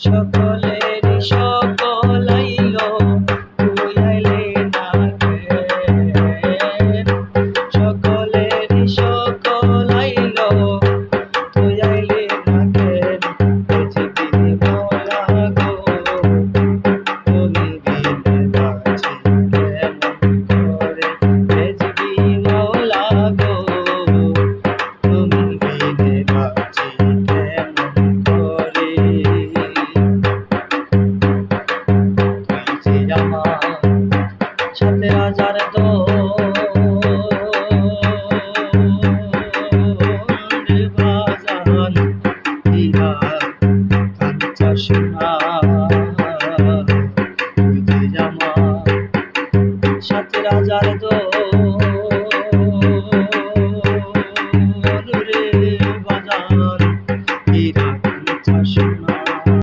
সকলেরই সকল আইলো, তুই আইলে না কেন? সকলেরই সকল আইলো, তুই আইলে না কেন? পৃথিবী মৌলা গো, তুমি বিনে বাঁচি কেমন করে? পৃথিবী মৌলা গো, তুমি বিনে বাঁচি কেমন করে? তুই যে আমার সাথে হাজার বাজান, ইহা কাঞ্চা সোনা।